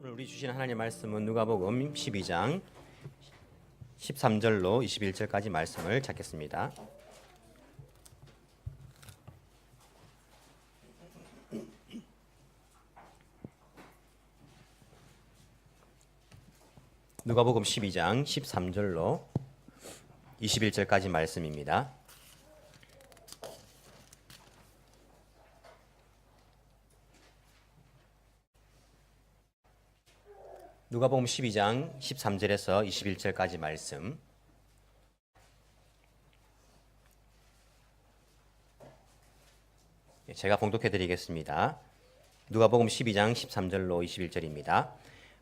오늘 우리 주신 하나님의 말씀은 누가복음 12장 13절로 21절까지 말씀을 찾겠습니다. 누가복음 12장 13절로 21절까지 말씀입니다. 누가복음 12장 13절에서 21절까지 말씀. 제가 봉독해 드리겠습니다. 누가복음 12장 13절로 21절입니다.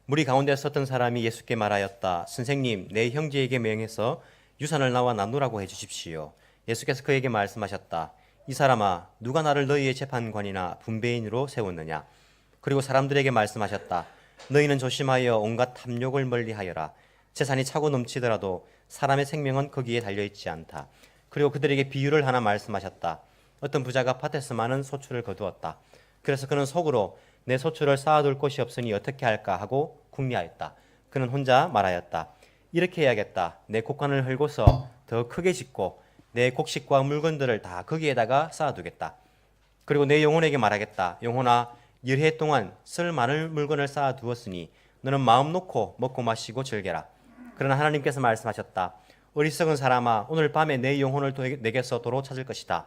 무리 가운데 섰던 사람이 예수께 말하였다. 선생님, 내 형제에게 명해서 유산을 나와 나누라고 해 주십시오. 예수께서 그에게 말씀하셨다. 이 사람아, 누가 나를 너희의 재판관이나 분배인으로 세웠느냐? 그리고 사람들에게 말씀하셨다. 너희는 조심하여 온갖 탐욕을 멀리하여라. 재산이 차고 넘치더라도 사람의 생명은 거기에 달려있지 않다. 그리고 그들에게 비유를 하나 말씀하셨다. 어떤 부자가 밭에서 많은 소출을 거두었다. 그래서 그는 속으로 내 소출을 쌓아둘 곳이 없으니 어떻게 할까 하고 궁리하였다. 그는 혼자 말하였다. 이렇게 해야겠다. 내 곡간을 헐고서 더 크게 짓고 내 곡식과 물건들을 다 거기에다가 쌓아두겠다. 그리고 내 영혼에게 말하겠다. 영혼아, 열해 동안 쓸 많은 물건을 쌓아두었으니 너는 마음 놓고 먹고 마시고 즐겨라. 그러나 하나님께서 말씀하셨다. 어리석은 사람아, 오늘 밤에 내 영혼을 내게서 도로 찾을 것이다.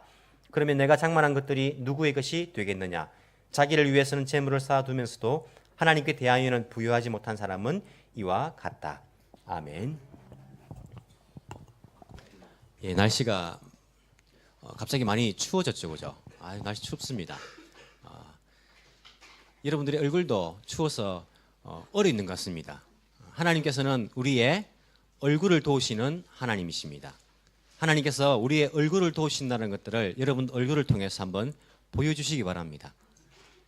그러면 내가 장만한 것들이 누구의 것이 되겠느냐? 자기를 위해서는 재물을 쌓아두면서도 하나님께 대하여는 부유하지 못한 사람은 이와 같다. 아멘. 예, 날씨가 갑자기 많이 추워졌죠, 그죠? 날씨 춥습니다. 여러분들의 얼굴도 추워서 얼어 있는 것 같습니다. 하나님께서는 우리의 얼굴을 도우시는 하나님이십니다. 하나님께서 우리의 얼굴을 도우신다는 것들을 여러분 얼굴을 통해서 한번 보여주시기 바랍니다.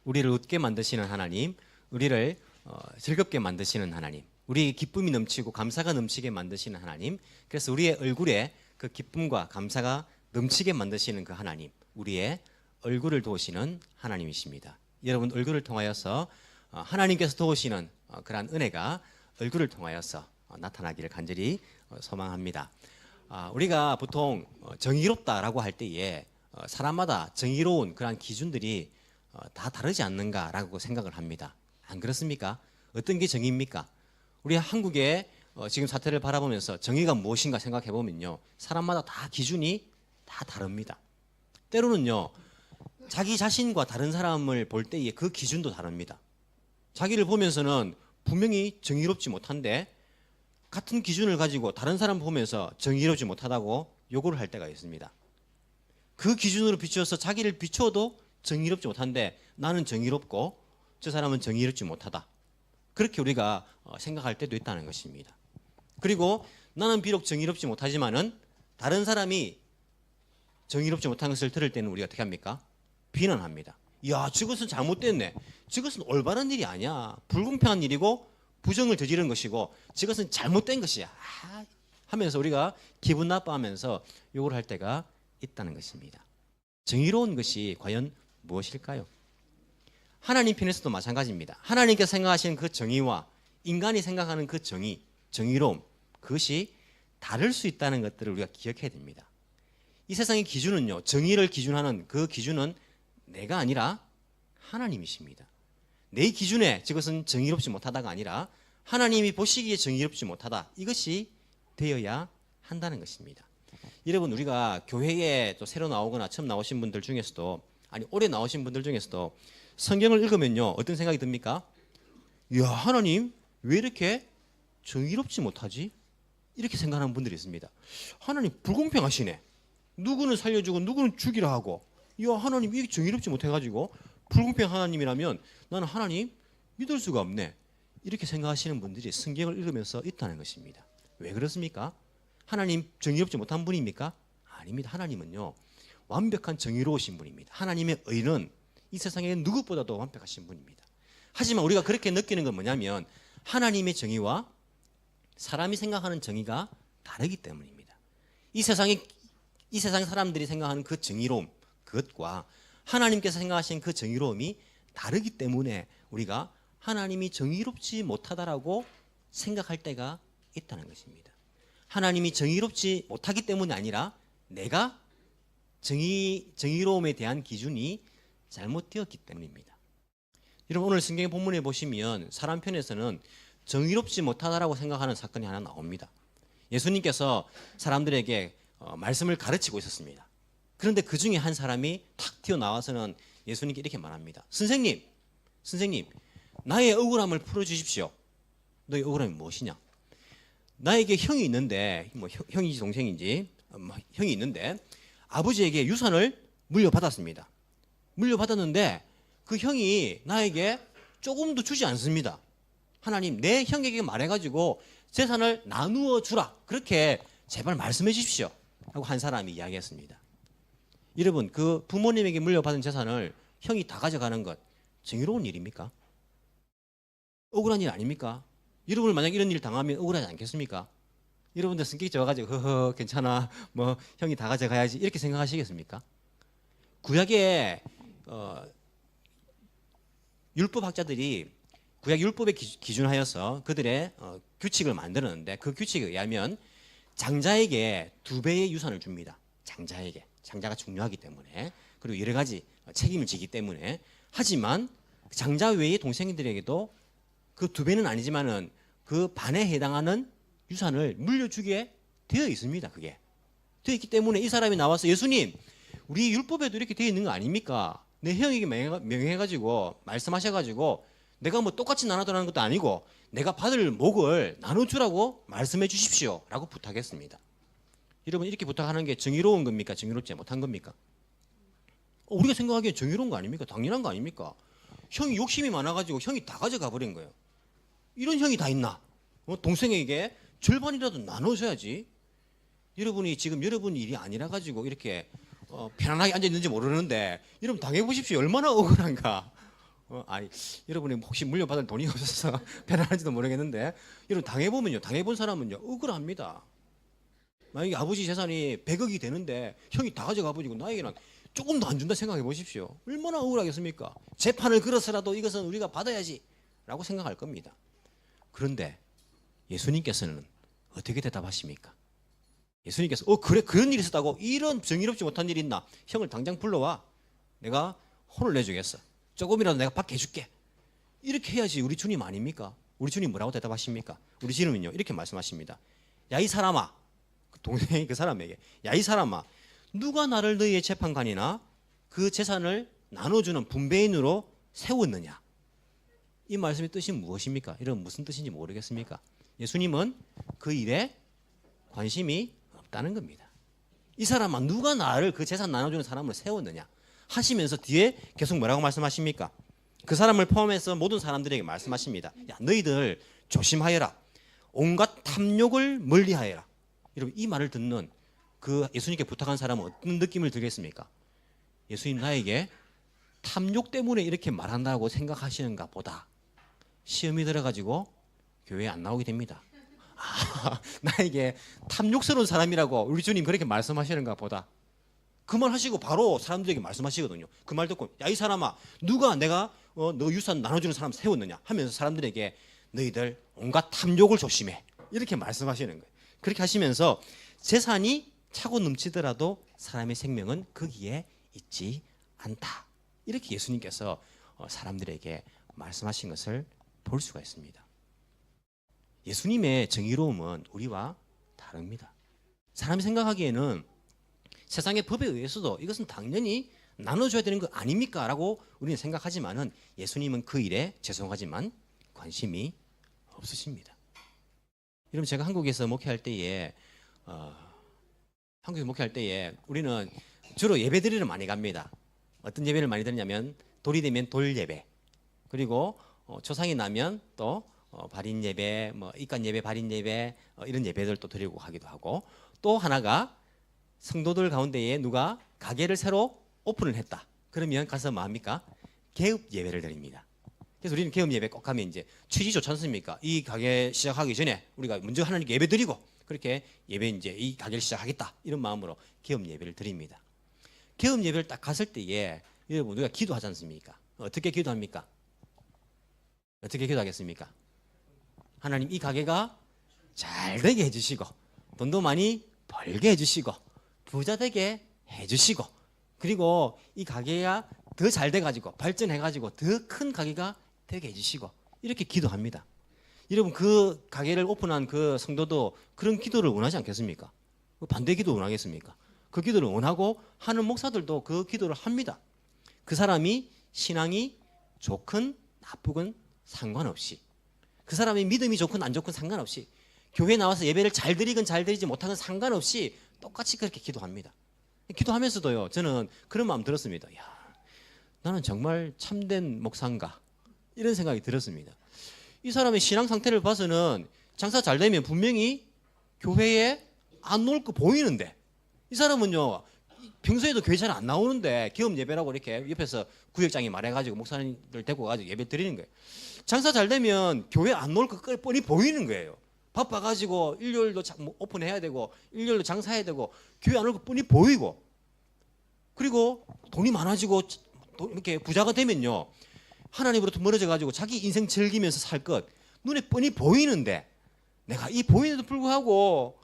우리를 웃게 만드시는 하나님, 우리를 즐겁게 만드시는 하나님, 우리의 기쁨이 넘치고 감사가 넘치게 만드시는 하나님, 그래서 우리의 얼굴에 그 기쁨과 감사가 넘치게 만드시는 그 하나님, 우리의 얼굴을 도우시는 하나님이십니다. 여러분 얼굴을 통하여서 하나님께서 도우시는 그러한 은혜가 얼굴을 통하여서 나타나기를 간절히 소망합니다. 우리가 보통 정의롭다라고 할 때에 사람마다 정의로운 그러한 기준들이 다 다르지 않는가라고 생각을 합니다. 안 그렇습니까? 어떤 게 정의입니까? 우리 한국의 지금 사태를 바라보면서 정의가 무엇인가 생각해 보면요, 사람마다 다 기준이 다 다릅니다. 때로는요, 자기 자신과 다른 사람을 볼 때의 그 기준도 다릅니다. 자기를 보면서는 분명히 정의롭지 못한데 같은 기준을 가지고 다른 사람 보면서 정의롭지 못하다고 요구를 할 때가 있습니다. 그 기준으로 비추어서 자기를 비추어도 정의롭지 못한데 나는 정의롭고 저 사람은 정의롭지 못하다. 그렇게 우리가 생각할 때도 있다는 것입니다. 그리고 나는 비록 정의롭지 못하지만은 다른 사람이 정의롭지 못한 것을 들을 때는 우리가 어떻게 합니까? 비난합니다. 야, 저것은 잘못됐네. 저것은 올바른 일이 아니야. 불공평한 일이고 부정을 저지른 것이고 저것은 잘못된 것이야. 하면서 우리가 기분 나빠하면서 욕을 할 때가 있다는 것입니다. 정의로운 것이 과연 무엇일까요? 하나님 편에서도 마찬가지입니다. 하나님께서 생각하시는 그 정의와 인간이 생각하는 그 정의, 정의로움, 그것이 다를 수 있다는 것들을 우리가 기억해야 됩니다. 이 세상의 기준은요, 정의를 기준하는 그 기준은 내가 아니라 하나님이십니다. 내 기준에 저것은 정의롭지 못하다가 아니라 하나님이 보시기에 정의롭지 못하다, 이것이 되어야 한다는 것입니다. 여러분, 우리가 교회에 또 새로 나오거나 처음 나오신 분들 중에서도, 아니 올해 나오신 분들 중에서도 성경을 읽으면요, 어떤 생각이 듭니까? 이야, 하나님 왜 이렇게 정의롭지 못하지? 이렇게 생각하는 분들이 있습니다. 하나님 불공평하시네. 누구는 살려주고 누구는 죽이라 하고, 야, 하나님 이게 정의롭지 못해가지고 불공평 하나님이라면 나는 하나님 믿을 수가 없네. 이렇게 생각하시는 분들이 성경을 읽으면서 있다는 것입니다. 왜 그렇습니까? 하나님 정의롭지 못한 분입니까? 아닙니다. 하나님은요, 완벽한 정의로우신 분입니다. 하나님의 의는 이 세상에 누구보다도 완벽하신 분입니다. 하지만 우리가 그렇게 느끼는 건 뭐냐면 하나님의 정의와 사람이 생각하는 정의가 다르기 때문입니다. 이 세상 사람들이 생각하는 그 정의로움, 그것과 하나님께서 생각하신 그 정의로움이 다르기 때문에 우리가 하나님이 정의롭지 못하다라고 생각할 때가 있다는 것입니다. 하나님이 정의롭지 못하기 때문이 아니라 내가 정의로움에 대한 기준이 잘못되었기 때문입니다. 여러분 오늘 성경 본문에 보시면 사람 편에서는 정의롭지 못하다라고 생각하는 사건이 하나 나옵니다. 예수님께서 사람들에게 말씀을 가르치고 있었습니다. 그런데 그 중에 한 사람이 탁 튀어나와서는 예수님께 이렇게 말합니다. 선생님, 나의 억울함을 풀어주십시오. 너의 억울함이 무엇이냐? 나에게 형이 있는데, 뭐 형인지 동생인지 형이 있는데 아버지에게 유산을 물려받았습니다. 물려받았는데 그 형이 나에게 조금도 주지 않습니다. 하나님, 내 형에게 말해가지고 재산을 나누어 주라. 그렇게 제발 말씀해 주십시오. 하고 한 사람이 이야기했습니다. 여러분, 그 부모님에게 물려받은 재산을 형이 다 가져가는 것 정의로운 일입니까? 억울한 일 아닙니까? 여러분 만약 이런 일 당하면 억울하지 않겠습니까? 여러분들 성격이 좋아가지고 허허 괜찮아 뭐 형이 다 가져가야지 이렇게 생각하시겠습니까? 구약의 율법학자들이 구약 율법에 기준하여서 그들의 규칙을 만들었는데 그 규칙에 의하면 장자에게 2배의 유산을 줍니다. 장자가 중요하기 때문에 그리고 여러 가지 책임을 지기 때문에 하지만 장자 외의 동생들에게도 그 2배는 아니지만은 그 반에 해당하는 유산을 물려주게 되어 있습니다. 그게 되어 있기 때문에 이 사람이 나와서 예수님 우리 율법에도 이렇게 되어 있는 거 아닙니까? 내 형에게 명해가지고 말씀하셔가지고 내가 뭐 똑같이 나눠달라는 것도 아니고 내가 받을 몫을 나눠주라고 말씀해 주십시오 라고 부탁했습니다. 여러분 이렇게 부탁하는 게 정의로운 겁니까? 정의롭지 못한 겁니까? 우리가 생각하기엔 정의로운 거 아닙니까? 당연한 거 아닙니까? 형이 욕심이 많아가지고 형이 다 가져가 버린 거예요. 이런 형이 다 있나? 동생에게 절반이라도 나눠줘야지. 여러분이 지금 여러분 일이 아니라 가지고 이렇게 편안하게 앉아 있는지 모르는데 여러분 당해보십시오. 얼마나 억울한가. 여러분이 혹시 물려받을 돈이 없어서 편안한지도 모르겠는데 여러분 당해본 사람은요 억울합니다. 만약에 아버지 재산이 100억이 되는데 형이 다 가져가 버리고 나에게는 조금도 안 준다 생각해 보십시오. 얼마나 억울하겠습니까? 재판을 걸어서라도 이것은 우리가 받아야지 라고 생각할 겁니다. 그런데 예수님께서는 어떻게 대답하십니까? 예수님께서 그래 그런 일이 있었다고? 이런 정의롭지 못한 일이 있나? 형을 당장 불러와. 내가 혼을 내주겠어. 조금이라도 내가 받게 해줄게. 이렇게 해야지 우리 주님 아닙니까? 우리 주님 뭐라고 대답하십니까? 우리 주님은요 이렇게 말씀하십니다. 야 이 사람아, 그 동생이 그 사람에게 야 이 사람아, 누가 나를 너희의 재판관이나 그 재산을 나눠주는 분배인으로 세웠느냐? 이 말씀의 뜻이 무엇입니까? 이런 무슨 뜻인지 모르겠습니까? 예수님은 그 일에 관심이 없다는 겁니다. 이 사람아, 누가 나를 그 재산 나눠주는 사람으로 세웠느냐? 하시면서 뒤에 계속 뭐라고 말씀하십니까? 그 사람을 포함해서 모든 사람들에게 말씀하십니다. 야, 너희들 조심하여라. 온갖 탐욕을 멀리하여라. 여러분 이 말을 듣는 그 예수님께 부탁한 사람은 어떤 느낌을 들겠습니까? 예수님 나에게 탐욕 때문에 이렇게 말한다고 생각하시는가 보다. 시험이 들어가지고 교회에 안 나오게 됩니다. 나에게 탐욕스러운 사람이라고 우리 주님 그렇게 말씀하시는가 보다. 그 말 하시고 바로 사람들에게 말씀하시거든요. 그 말 듣고 야 이 사람아, 누가 내가 너 유산 나눠주는 사람 세웠느냐 하면서 사람들에게 너희들 온갖 탐욕을 조심해 이렇게 말씀하시는 거예요. 그렇게 하시면서 재산이 차고 넘치더라도 사람의 생명은 거기에 있지 않다. 이렇게 예수님께서 사람들에게 말씀하신 것을 볼 수가 있습니다. 예수님의 정의로움은 우리와 다릅니다. 사람이 생각하기에는 세상의 법에 의해서도 이것은 당연히 나눠줘야 되는 거 아닙니까? 라고 우리는 생각하지만은 예수님은 그 일에 죄송하지만 관심이 없으십니다. 여러분 제가 한국에서 목회할 때에 우리는 주로 예배드리러 많이 갑니다. 어떤 예배를 많이 드리냐면 돌이 되면 돌 예배, 그리고 초상이 나면 또 발인 예배, 뭐 입간 예배, 발인 예배 이런 예배들 또 드리고 하기도 하고, 또 하나가 성도들 가운데에 누가 가게를 새로 오픈을 했다. 그러면 가서 뭐 합니까? 개업 예배를 드립니다. 그래서 우리는 개업 예배 꼭 가면 이제 취지 좋지 않습니까? 이 가게 시작하기 전에 우리가 먼저 하나님께 예배 드리고 그렇게 예배 이제 이 가게를 시작하겠다 이런 마음으로 개업 예배를 드립니다. 개업 예배를 딱 갔을 때에 여러분 우리가 기도하지 않습니까? 어떻게 기도합니까? 어떻게 기도하겠습니까? 하나님 이 가게가 잘 되게 해주시고 돈도 많이 벌게 해주시고 부자 되게 해주시고 그리고 이 가게가 더 잘 돼가지고 발전해가지고 더 큰 가게가 되게 해주시고 이렇게 기도합니다. 여러분 그 가게를 오픈한 그 성도도 그런 기도를 원하지 않겠습니까? 반대 기도 원하겠습니까? 그 기도를 원하고 하는 목사들도 그 기도를 합니다. 그 사람이 신앙이 좋건 나쁘건 상관없이 그 사람의 믿음이 좋건 안 좋건 상관없이 교회에 나와서 예배를 잘 드리건 잘 드리지 못하건 상관없이 똑같이 그렇게 기도합니다. 기도하면서도요 저는 그런 마음 들었습니다. 야, 나는 정말 참된 목사인가 이런 생각이 들었습니다. 이 사람의 신앙 상태를 봐서는 장사 잘 되면 분명히 교회에 안 놓을 거 보이는데 이 사람은요 평소에도 교회 잘 안 나오는데 겸 예배라고 이렇게 옆에서 구역장이 말해가지고 목사님들 데리고 가지고 예배 드리는 거예요. 장사 잘 되면 교회 안 놓을 거 뻔히 보이는 거예요. 바빠가지고 일요일도 오픈해야 되고 일요일도 장사해야 되고 교회 안 올 거 뻔히 보이고 그리고 돈이 많아지고 이렇게 부자가 되면요 하나님으로부터 멀어져가지고 자기 인생 즐기면서 살 것 눈에 뻔히 보이는데 내가 이 보이는데도 불구하고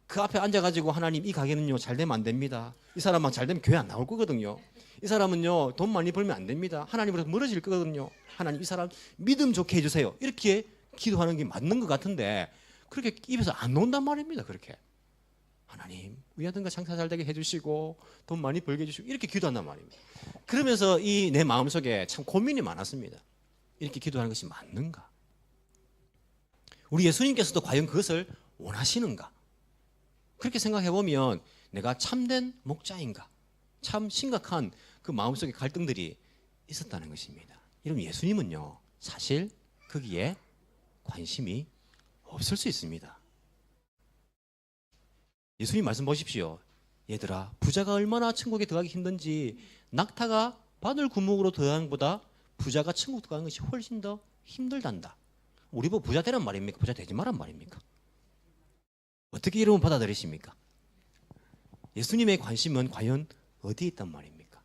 그 앞에 앉아가지고 하나님 이 가게는요 잘 되면 안 됩니다. 이 사람만 잘 되면 교회 안 나올 거거든요. 이 사람은요 돈 많이 벌면 안 됩니다. 하나님으로부터 멀어질 거거든요. 하나님 이 사람 믿음 좋게 해주세요. 이렇게 기도하는 게 맞는 것 같은데 그렇게 입에서 안 나온단 말입니다. 그렇게 하나님 위하든가 장사 잘 되게 해주시고 돈 많이 벌게 해주시고 이렇게 기도한단 말입니다. 그러면서 이 내 마음속에 참 고민이 많았습니다. 이렇게 기도하는 것이 맞는가? 우리 예수님께서도 과연 그것을 원하시는가? 그렇게 생각해 보면 내가 참된 목자인가? 참 심각한 그 마음속의 갈등들이 있었다는 것입니다. 여러분 예수님은요 사실 거기에 관심이 없을 수 있습니다. 예수님 말씀 보십시오. 얘들아 부자가 얼마나 천국에 들어가기 힘든지 낙타가 바늘 구멍으로 들어가는 것보다 부자가 천국 들어가는 것이 훨씬 더 힘들단다. 우리 보고 부자 되란 말입니까? 부자 되지 말란 말입니까? 어떻게 이름을 받아들이십니까? 예수님의 관심은 과연 어디에 있단 말입니까?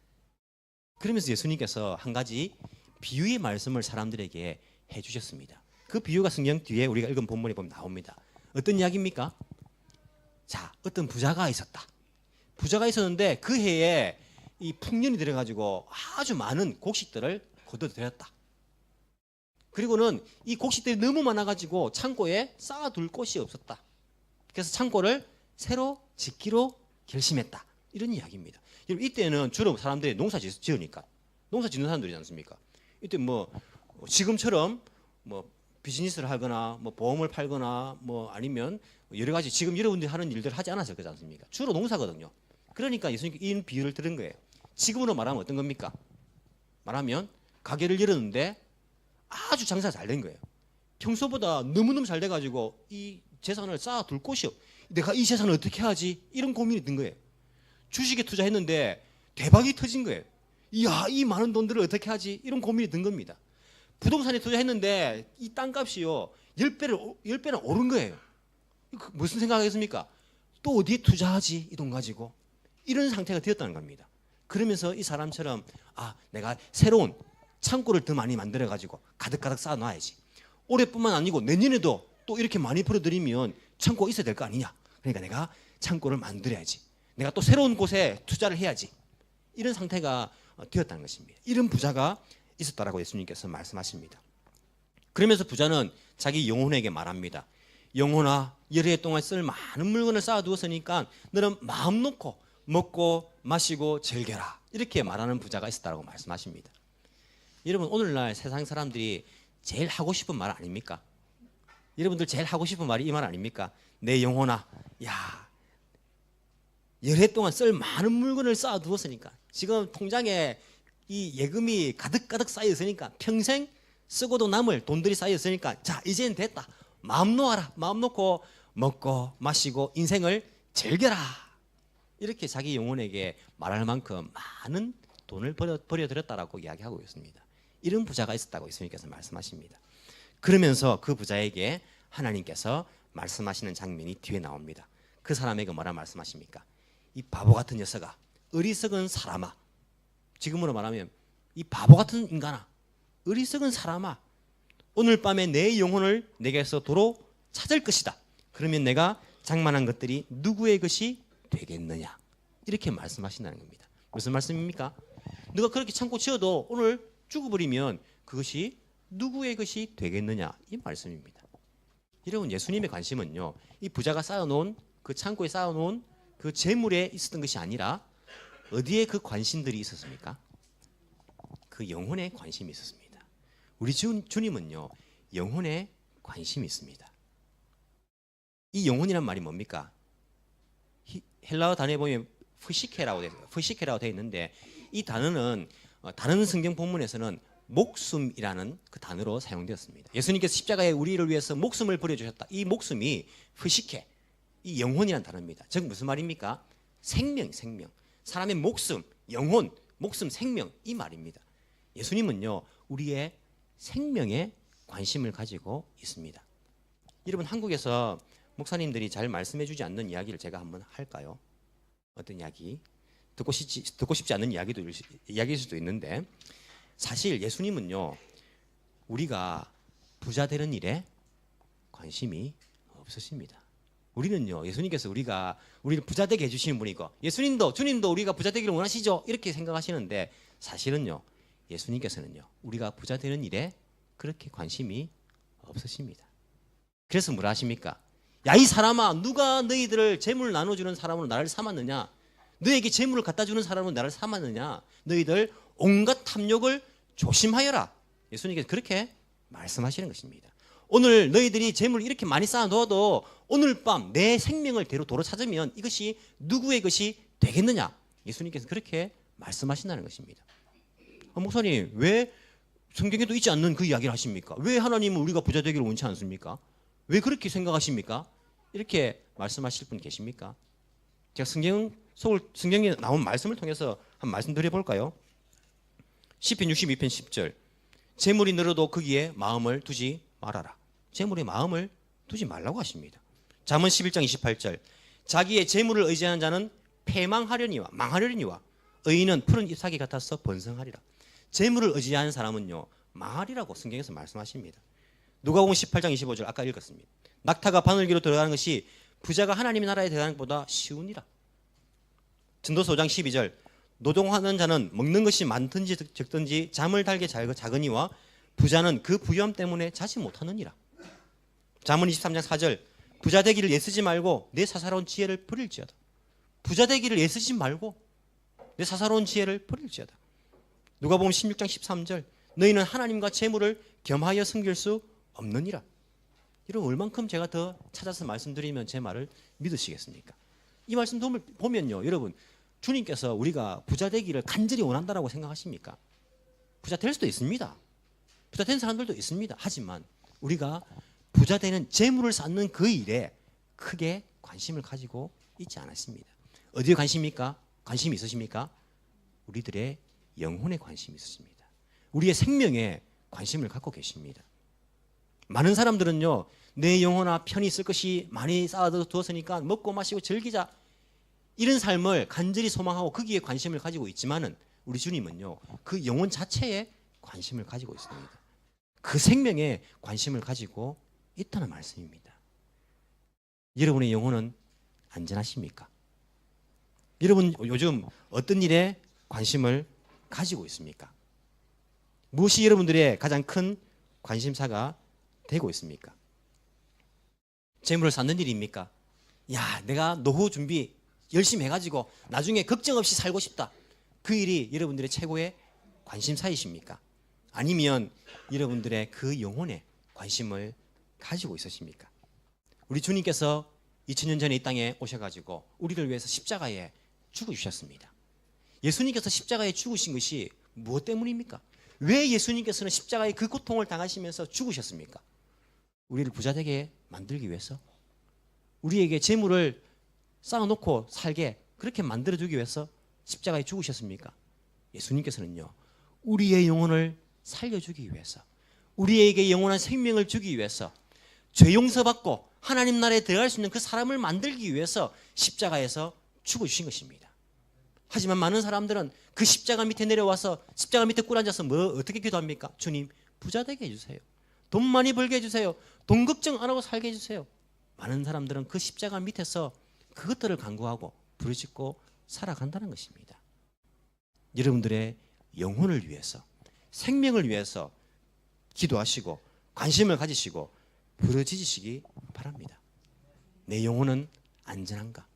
그러면서 예수님께서 한 가지 비유의 말씀을 사람들에게 해주셨습니다. 그 비유가 성경 뒤에 우리가 읽은 본문에 보면 나옵니다. 어떤 이야기입니까? 자, 어떤 부자가 있었다. 부자가 있었는데 그 해에 이 풍년이 들어가지고 아주 많은 곡식들을 거둬들였다. 그리고는 이 곡식들이 너무 많아가지고 창고에 쌓아둘 곳이 없었다. 그래서 창고를 새로 짓기로 결심했다. 이런 이야기입니다. 이때는 주로 사람들이 농사 지으니까 농사 짓는 사람들이지 않습니까? 이때 뭐 지금처럼 뭐 비즈니스를 하거나 뭐 보험을 팔거나 뭐 아니면 여러 가지 지금 여러분들이 하는 일들을 하지 않았을 거지 않습니까? 주로 농사거든요. 그러니까 예수님께서 이 비유를 들은 거예요. 지금으로 말하면 어떤 겁니까? 말하면 가게를 열었는데 아주 장사가 잘 된 거예요. 평소보다 너무너무 잘 돼가지고 이 재산을 쌓아둘 곳이 없. 내가 이 재산을 어떻게 하지? 이런 고민이 든 거예요. 주식에 투자했는데 대박이 터진 거예요. 이야, 이 많은 돈들을 어떻게 하지? 이런 고민이 든 겁니다. 부동산에 투자했는데 이 땅값이요 10배는 오른 거예요. 무슨 생각하겠습니까? 또 어디에 투자하지? 이 돈 가지고 이런 상태가 되었다는 겁니다. 그러면서 이 사람처럼 내가 새로운 창고를 더 많이 만들어 가지고 가득가득 쌓아 놔야지. 올해뿐만 아니고 내년에도 또 이렇게 많이 벌어들이면 창고가 있어야 될 거 아니냐. 그러니까 내가 창고를 만들어야지. 내가 또 새로운 곳에 투자를 해야지. 이런 상태가 되었다는 것입니다. 이런 부자가 있었다라고 예수님께서 말씀하십니다. 그러면서 부자는 자기 영혼에게 말합니다. 영혼아, 여러 해 동안 쓸 많은 물건을 쌓아두었으니까 너는 마음 놓고 먹고 마시고 즐겨라. 이렇게 말하는 부자가 있었다고 말씀하십니다. 여러분 오늘날 세상 사람들이 제일 하고 싶은 말 아닙니까? 여러분들 제일 하고 싶은 말이 이 말 아닙니까? 내 영혼아, 야, 여러 해 동안 쓸 많은 물건을 쌓아두었으니까 지금 통장에 이 예금이 가득가득 쌓여있으니까 평생 쓰고도 남을 돈들이 쌓여있으니까 자 이제는 됐다. 마음 놓아라. 마음 놓고 먹고 마시고 인생을 즐겨라. 이렇게 자기 영혼에게 말할 만큼 많은 돈을 버려들였다라고 이야기하고 있습니다. 이런 부자가 있었다고 예수님께서 말씀하십니다. 그러면서 그 부자에게 하나님께서 말씀하시는 장면이 뒤에 나옵니다. 그 사람에게 뭐라 말씀하십니까? 이 바보 같은 녀석아, 어리석은 사람아. 지금으로 말하면 이 바보 같은 인간아, 어리석은 사람아, 오늘 밤에 내 영혼을 내게서 도로 찾을 것이다. 그러면 내가 장만한 것들이 누구의 것이 되겠느냐. 이렇게 말씀하신다는 겁니다. 무슨 말씀입니까? 너가 그렇게 참고 지어도 오늘 죽어버리면 그것이 누구의 것이 되겠느냐. 이 말씀입니다. 여러분, 예수님의 관심은요, 이 부자가 쌓아놓은 그 창고에 쌓아놓은 그 재물에 있었던 것이 아니라 어디에 그 관심들이 있었습니까? 그 영혼에 관심이 있었습니다. 우리 주님은요, 영혼에 관심이 있습니다. 이 영혼이란 말이 뭡니까? 헬라어 단어에 보면 프시케라고 되어 있는데, 이 단어는 다른 성경 본문에서는 목숨이라는 그 단어로 사용되었습니다. 예수님께서 십자가에 우리를 위해서 목숨을 버려주셨다. 이 목숨이 프시케, 이 영혼이라는 단어입니다. 즉 무슨 말입니까? 생명. 사람의 목숨, 영혼, 목숨, 생명, 이 말입니다. 예수님은요, 우리의 생명에 관심을 가지고 있습니다. 여러분, 한국에서 목사님들이 잘 말씀해 주지 않는 이야기를 제가 한번 할까요? 어떤 이야기? 듣고 싶지 않는 이야기일 수도 있는데, 사실 예수님은요, 우리가 부자 되는 일에 관심이 없으십니다. 우리는요, 예수님께서 우리를 부자 되게 해주시는 분이고, 주님도 우리가 부자 되기를 원하시죠? 이렇게 생각하시는데, 사실은요, 예수님께서는요, 우리가 부자 되는 일에 그렇게 관심이 없으십니다. 그래서 뭐라 하십니까? 야, 이 사람아, 누가 너희들을 재물을 나눠주는 사람으로 나를 삼았느냐? 너에게 재물을 갖다 주는 사람으로 나를 삼았느냐? 너희들 온갖 탐욕을 조심하여라. 예수님께서 그렇게 말씀하시는 것입니다. 오늘 너희들이 재물을 이렇게 많이 쌓아놓아도 오늘 밤 내 생명을 도로 찾으면 이것이 누구의 것이 되겠느냐? 예수님께서 그렇게 말씀하신다는 것입니다. 목사님, 왜 성경에도 있지 않는 그 이야기를 하십니까? 왜 하나님은 우리가 부자 되기를 원치 않습니까? 왜 그렇게 생각하십니까? 이렇게 말씀하실 분 계십니까? 제가 성경에 나온 말씀을 통해서 한 말씀 드려볼까요? 시편 62편 10절, 재물이 늘어도 거기에 마음을 두지 말아라. 재물에 마음을 두지 말라고 하십니다. 잠언 11장 28절, 자기의 재물을 의지하는 자는 망하려니와 의인은 푸른 잎사귀 같아서 번성하리라. 재물을 의지하는 사람은요, 망하리라고 성경에서 말씀하십니다. 누가복음 18장 25절 아까 읽었습니다. 낙타가 바늘기로 들어가는 것이 부자가 하나님의 나라에 들어가는 것보다 쉬우니라. 전도서 5장 12절, 노동하는 자는 먹는 것이 많든지 적든지 잠을 달게 작으니와 부자는 그 부유함 때문에 자지 못하느니라. 잠언 23장 4절, 부자 되기를 애쓰지 말고 내 사사로운 지혜를 버릴지어다. 부자 되기를 애쓰지 말고 내 사사로운 지혜를 버릴지어다. 누가복음 16장 13절, 너희는 하나님과 재물을 겸하여 섬길 수 없느니라. 이런 얼만큼 제가 더 찾아서 말씀드리면 제 말을 믿으시겠습니까? 이 말씀 보면요, 여러분, 주님께서 우리가 부자 되기를 간절히 원한다라고 생각하십니까? 부자 될 수도 있습니다. 부자 된 사람들도 있습니다. 하지만 우리가 부자 되는 재물을 쌓는 그 일에 크게 관심을 가지고 있지 않았습니다. 어디에 관심이 있으십니까? 우리들의 영혼에 관심이 있으십니다. 우리의 생명에 관심을 갖고 계십니다. 많은 사람들은요, 내 영혼아 편히 있을 것이 많이 쌓아두었으니까 먹고 마시고 즐기자, 이런 삶을 간절히 소망하고 거기에 관심을 가지고 있지만은 우리 주님은요, 그 영혼 자체에 관심을 가지고 있습니다. 그 생명에 관심을 가지고 있다는 말씀입니다. 여러분의 영혼은 안전하십니까? 여러분 요즘 어떤 일에 관심을 가지고 있습니까? 무엇이 여러분들의 가장 큰 관심사가 되고 있습니까? 재물을 쌓는 일입니까? 야, 내가 노후 준비 열심히 해가지고 나중에 걱정 없이 살고 싶다. 그 일이 여러분들의 최고의 관심사이십니까? 아니면 여러분들의 그 영혼에 관심을 가지고 있으십니까? 우리 주님께서 2000년 전에 이 땅에 오셔가지고 우리를 위해서 십자가에 죽으셨습니다. 예수님께서 십자가에 죽으신 것이 무엇 때문입니까? 왜 예수님께서는 십자가의 그 고통을 당하시면서 죽으셨습니까? 우리를 부자되게 만들기 위해서, 우리에게 재물을 쌓아놓고 살게 그렇게 만들어주기 위해서 십자가에 죽으셨습니까? 예수님께서는요, 우리의 영혼을 살려주기 위해서, 우리에게 영원한 생명을 주기 위해서, 죄 용서받고 하나님 나라에 들어갈 수 있는 그 사람을 만들기 위해서 십자가에서 죽어주신 것입니다. 하지만 많은 사람들은 그 십자가 밑에 내려와서 십자가 밑에 꿇 앉아서 어떻게 기도합니까? 주님, 부자 되게 해주세요. 돈 많이 벌게 해주세요. 돈 걱정 안 하고 살게 해주세요. 많은 사람들은 그 십자가 밑에서 그것들을 간구하고 부르짖고 살아간다는 것입니다. 여러분들의 영혼을 위해서, 생명을 위해서 기도하시고 관심을 가지시고 부르짖으시기 바랍니다. 내 영혼은 안전한가?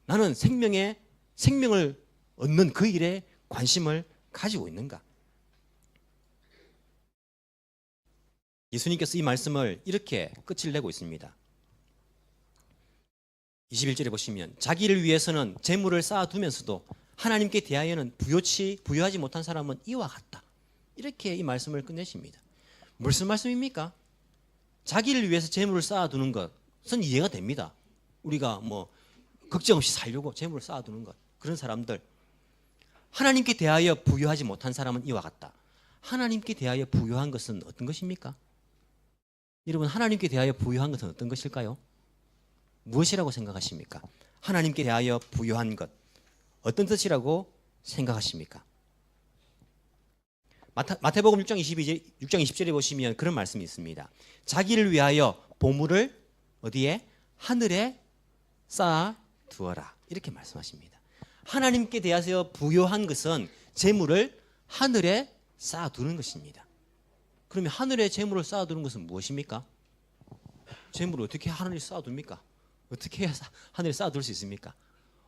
나는 생명을 얻는 그 일에 관심을 가지고 있는가? 예수님께서 이 말씀을 이렇게 끝을 내고 있습니다. 21절에 보시면 자기를 위해서는 재물을 쌓아두면서도 하나님께 대하여는 부요하지 못한 사람은 이와 같다. 이렇게 이 말씀을 끝내십니다. 무슨 말씀입니까? 자기를 위해서 재물을 쌓아두는 것은 이해가 됩니다. 우리가 뭐 걱정 없이 살려고 재물을 쌓아두는 것, 그런 사람들. 하나님께 대하여 부요하지 못한 사람은 이와 같다. 하나님께 대하여 부요한 것은 어떤 것입니까? 여러분, 하나님께 대하여 부요한 것은 어떤 것일까요? 무엇이라고 생각하십니까? 하나님께 대하여 부요한 것, 어떤 뜻이라고 생각하십니까? 마태복음 6장 20절에 보시면 그런 말씀이 있습니다. 자기를 위하여 보물을 어디에? 하늘에 쌓아 두어라. 이렇게 말씀하십니다. 하나님께 대하여 부요한 것은 재물을 하늘에 쌓아 두는 것입니다. 그러면 하늘에 재물을 쌓아 두는 것은 무엇입니까? 재물을 어떻게 하늘에 쌓아 둡니까? 어떻게 해야 하늘에 쌓아둘 수 있습니까?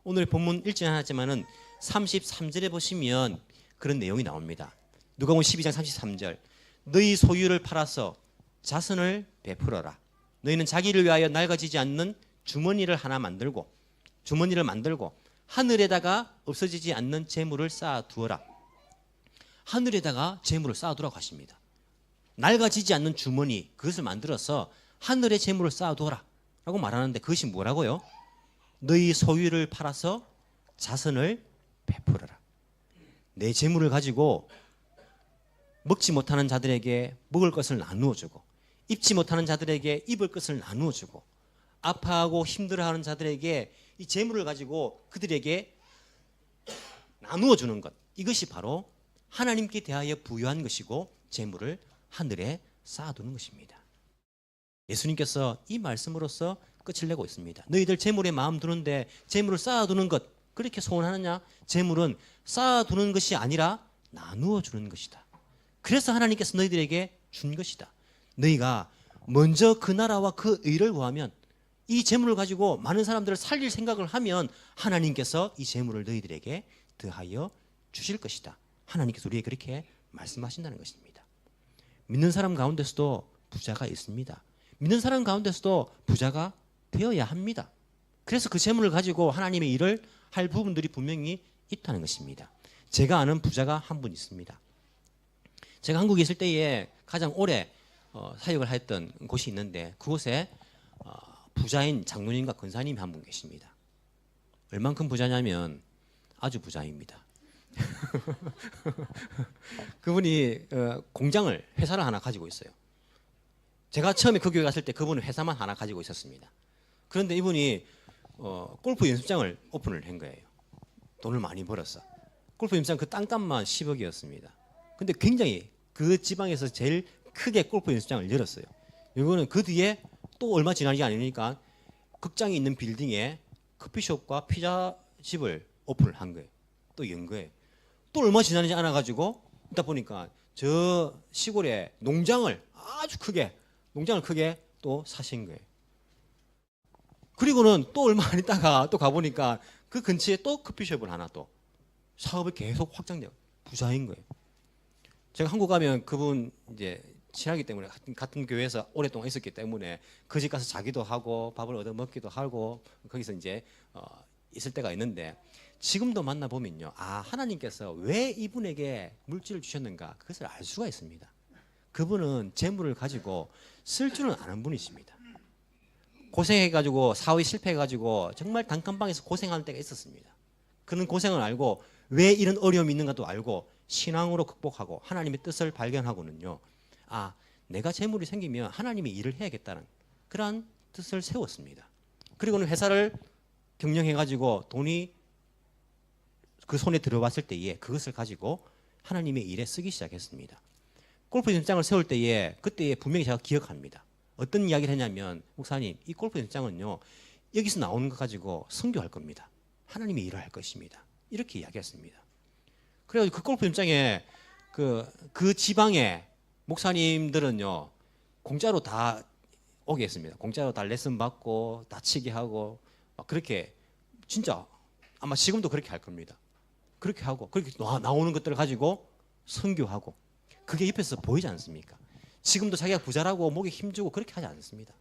오늘 본문 읽지 않았지만은 33절에 보시면 그런 내용이 나옵니다. 누가복음 12장 33절. 너희 소유를 팔아서 자선을 베풀어라. 너희는 자기를 위하여 낡아지지 않는 주머니를 만들고 하늘에다가 없어지지 않는 재물을 쌓아두어라. 하늘에다가 재물을 쌓아두라고 하십니다. 낡아지지 않는 주머니, 그것을 만들어서 하늘에 재물을 쌓아두어라 라고 말하는데 그것이 뭐라고요? 너희 소유를 팔아서 자선을 베풀어라. 내 재물을 가지고 먹지 못하는 자들에게 먹을 것을 나누어주고, 입지 못하는 자들에게 입을 것을 나누어주고, 아파하고 힘들어하는 자들에게 이 재물을 가지고 그들에게 나누어주는 것, 이것이 바로 하나님께 대하여 부여한 것이고 재물을 하늘에 쌓아두는 것입니다. 예수님께서 이 말씀으로써 끝을 내고 있습니다. 너희들 재물에 마음 두는데 재물을 쌓아두는 것 그렇게 소원하느냐? 재물은 쌓아두는 것이 아니라 나누어 주는 것이다. 그래서 하나님께서 너희들에게 준 것이다. 너희가 먼저 그 나라와 그 의를 구하면, 이 재물을 가지고 많은 사람들을 살릴 생각을 하면 하나님께서 이 재물을 너희들에게 더하여 주실 것이다. 하나님께서 우리에게 그렇게 말씀하신다는 것입니다. 믿는 사람 가운데서도 부자가 있습니다. 믿는 사람 가운데서도 부자가 되어야 합니다. 그래서 그 재물을 가지고 하나님의 일을 할 부분들이 분명히 있다는 것입니다. 제가 아는 부자가 한 분 있습니다. 제가 한국에 있을 때에 가장 오래 사역을 했던 곳이 있는데 그곳에 부자인 장로님과 권사님이 한 분 계십니다. 얼만큼 부자냐면 아주 부자입니다. 그분이 회사를 하나 가지고 있어요. 제가 처음에 그 교회 갔을 때 그분은 회사만 하나 가지고 있었습니다. 그런데 이분이 골프 연습장을 오픈을 한 거예요. 돈을 많이 벌었어. 골프 연습장 그 땅값만 10억이었습니다. 근데 굉장히 그 지방에서 제일 크게 골프 연습장을 열었어요. 이거는 그 뒤에 또 얼마 지나지 않으니까 극장이 있는 빌딩에 커피숍과 피자집을 오픈을 한 거예요. 또 연 거예요. 또 얼마 지나지 않아가지고 있다 보니까 저 시골에 농장을 크게 또 사신 거예요. 그리고는 또 얼마 안 있다가 또 가보니까 그 근처에 또 커피숍을 하나 또 사업을 계속 확장돼요. 부자인 거예요. 제가 한국 가면 그분 이제 친하기 때문에 같은 교회에서 오랫동안 있었기 때문에 그 집 가서 자기도 하고 밥을 얻어 먹기도 하고 거기서 이제 있을 때가 있는데 지금도 만나보면요. 하나님께서 왜 이분에게 물질을 주셨는가 그것을 알 수가 있습니다. 그분은 재물을 가지고 쓸 줄은 아는 분이십니다. 고생해가지고 사업이 실패해가지고 정말 단칸방에서 고생하는 때가 있었습니다. 그는 고생을 알고 왜 이런 어려움이 있는가도 알고 신앙으로 극복하고 하나님의 뜻을 발견하고는요. 내가 재물이 생기면 하나님의 일을 해야겠다는 그러한 뜻을 세웠습니다. 그리고는 회사를 경영해가지고 돈이 그 손에 들어왔을 때에 그것을 가지고 하나님의 일에 쓰기 시작했습니다. 골프 연습장을 세울 때에 그때 분명히 제가 기억합니다. 어떤 이야기를 했냐면 목사님 이 골프 연습장은요 여기서 나오는 것 가지고 선교할 겁니다. 하나님이 일을 할 것입니다. 이렇게 이야기했습니다. 그래서 그 골프 연습장에 그 지방의 목사님들은요 공짜로 다 오게 했습니다. 공짜로 다 레슨 받고 다치게 하고 막 그렇게 진짜 아마 지금도 그렇게 할 겁니다. 그렇게 하고 그렇게 나오는 것들을 가지고 선교하고 그게 옆에서 보이지 않습니까? 지금도 자기가 부자라고 목에 힘주고 그렇게 하지 않습니다.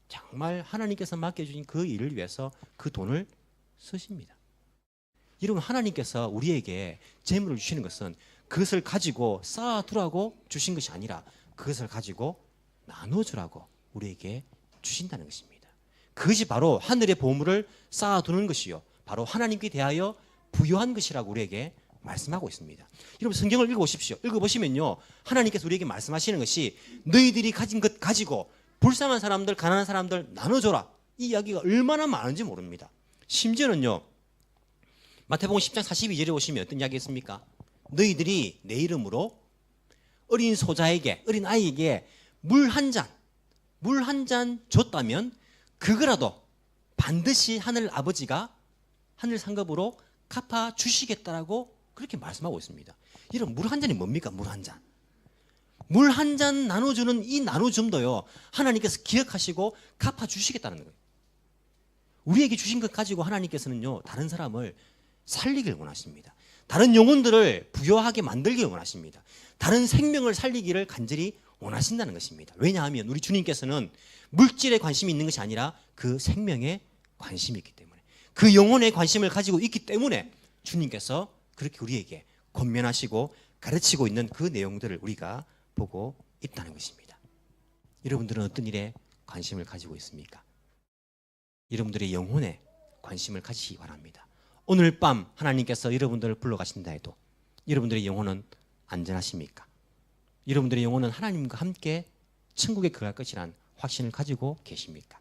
정말 하나님께서 맡겨주신 그 일을 위해서 그 돈을 쓰십니다. 여러분 하나님께서 우리에게 재물을 주시는 것은 그것을 가지고 쌓아두라고 주신 것이 아니라 그것을 가지고 나눠주라고 우리에게 주신다는 것입니다. 그것이 바로 하늘의 보물을 쌓아두는 것이요 바로 하나님께 대하여 부여한 것이라고 우리에게 말씀하고 있습니다. 여러분 성경을 읽어보십시오. 읽어보시면요 하나님께서 우리에게 말씀하시는 것이 너희들이 가진 것 가지고 불쌍한 사람들 가난한 사람들 나눠줘라 이 이야기가 얼마나 많은지 모릅니다. 심지어는요 마태복음 10장 42절에 보시면 어떤 이야기 있습니까? 너희들이 내 이름으로 어린 소자에게 어린 아이에게 물 한 잔 줬다면 그거라도 반드시 하늘 아버지가 하늘 상급으로 갚아 주시겠다라고 그렇게 말씀하고 있습니다. 이런 물 한 잔이 뭡니까? 물 한 잔. 물 한 잔 나눠주는 이 나눠줌도요 하나님께서 기억하시고 갚아 주시겠다는 거예요. 우리에게 주신 것 가지고 하나님께서는요 다른 사람을 살리길 원하십니다. 다른 영혼들을 부여하게 만들길 원하십니다. 다른 생명을 살리기를 간절히 원하신다는 것입니다. 왜냐하면 우리 주님께서는 물질에 관심이 있는 것이 아니라 그 생명에 관심이 있기 때문에 그 영혼에 관심을 가지고 있기 때문에 주님께서 그렇게 우리에게 권면하시고 가르치고 있는 그 내용들을 우리가 보고 있다는 것입니다. 여러분들은 어떤 일에 관심을 가지고 있습니까? 여러분들의 영혼에 관심을 가지시기 바랍니다. 오늘 밤 하나님께서 여러분들을 불러가신다 해도 여러분들의 영혼은 안전하십니까? 여러분들의 영혼은 하나님과 함께 천국에 거할 것이란 확신을 가지고 계십니까?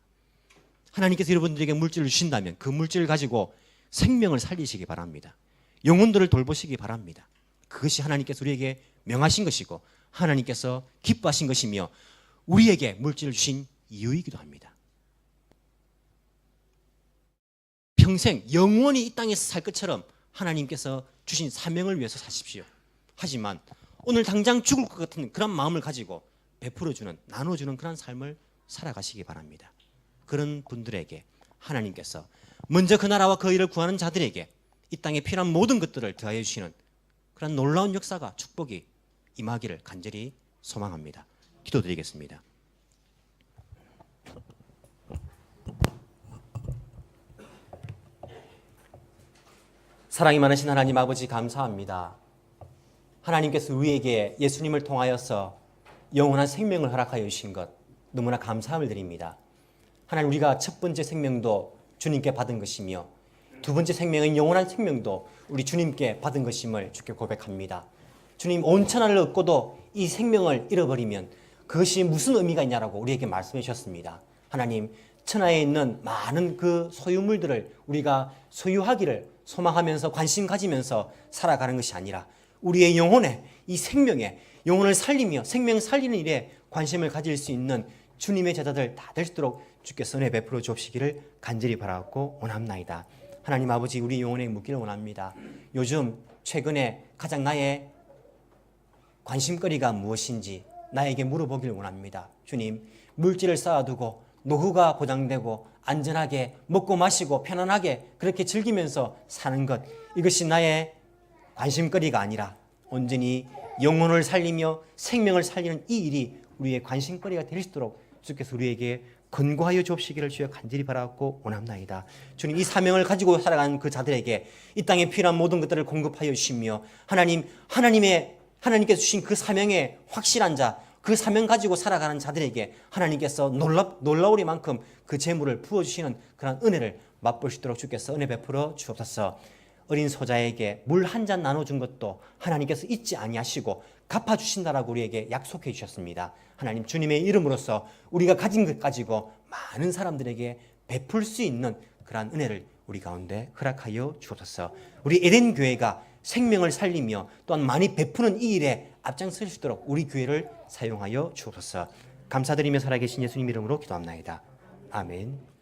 하나님께서 여러분들에게 물질을 주신다면 그 물질을 가지고 생명을 살리시기 바랍니다. 영혼들을 돌보시기 바랍니다. 그것이 하나님께서 우리에게 명하신 것이고 하나님께서 기뻐하신 것이며 우리에게 물질을 주신 이유이기도 합니다. 평생 영원히 이 땅에서 살 것처럼 하나님께서 주신 사명을 위해서 사십시오. 하지만 오늘 당장 죽을 것 같은 그런 마음을 가지고 베풀어주는 나눠주는 그런 삶을 살아가시기 바랍니다. 그런 분들에게 하나님께서 먼저 그 나라와 그 일을 구하는 자들에게 이 땅에 필요한 모든 것들을 더하여 주시는 그런 놀라운 역사가 축복이 임하기를 간절히 소망합니다. 기도드리겠습니다. 사랑이 많으신 하나님 아버지 감사합니다. 하나님께서 우리에게 예수님을 통하여서 영원한 생명을 허락하여 주신 것 너무나 감사함을 드립니다. 하나님 우리가 첫 번째 생명도 주님께 받은 것이며 두 번째 생명은 영원한 생명도 우리 주님께 받은 것임을 주께 고백합니다. 주님 온 천하를 얻고도 이 생명을 잃어버리면 그것이 무슨 의미가 있냐라고 우리에게 말씀해 주셨습니다. 하나님 천하에 있는 많은 그 소유물들을 우리가 소유하기를 소망하면서 관심 가지면서 살아가는 것이 아니라 우리의 영혼에 이 생명에 영혼을 살리며 생명 살리는 일에 관심을 가질 수 있는 주님의 제자들 다 될 수 있도록 주께서 은혜 베풀어 주옵시기를 간절히 바라고 원합나이다. 하나님 아버지 우리 영혼에 묻기를 원합니다. 요즘 최근에 가장 나의 관심거리가 무엇인지 나에게 물어보기를 원합니다. 주님 물질을 쌓아두고 노후가 보장되고 안전하게 먹고 마시고 편안하게 그렇게 즐기면서 사는 것 이것이 나의 관심거리가 아니라 온전히 영혼을 살리며 생명을 살리는 이 일이 우리의 관심거리가 될 수 있도록 주께서 우리에게 권고하여 주옵시기를 주여 간절히 바라고 원합나이다. 주님 이 사명을 가지고 살아가는 그 자들에게 이 땅에 필요한 모든 것들을 공급하여 주시며 하나님께서 주신 그 사명에 확실한 자 그 사명 가지고 살아가는 자들에게 하나님께서 놀라우리만큼 그 재물을 부어주시는 그런 은혜를 맛볼 수 있도록 주께서 은혜 베풀어 주옵소서. 어린 소자에게 물 한 잔 나눠준 것도 하나님께서 잊지 아니하시고 갚아주신다라고 우리에게 약속해 주셨습니다. 하나님 주님의 이름으로써 우리가 가진 것 가지고 많은 사람들에게 베풀 수 있는 그러한 은혜를 우리 가운데 허락하여 주옵소서. 우리 에덴 교회가 생명을 살리며 또한 많이 베푸는 이 일에 앞장설 수 있도록 우리 교회를 사용하여 주옵소서. 감사드리며 살아계신 예수님 이름으로 기도합나이다. 아멘.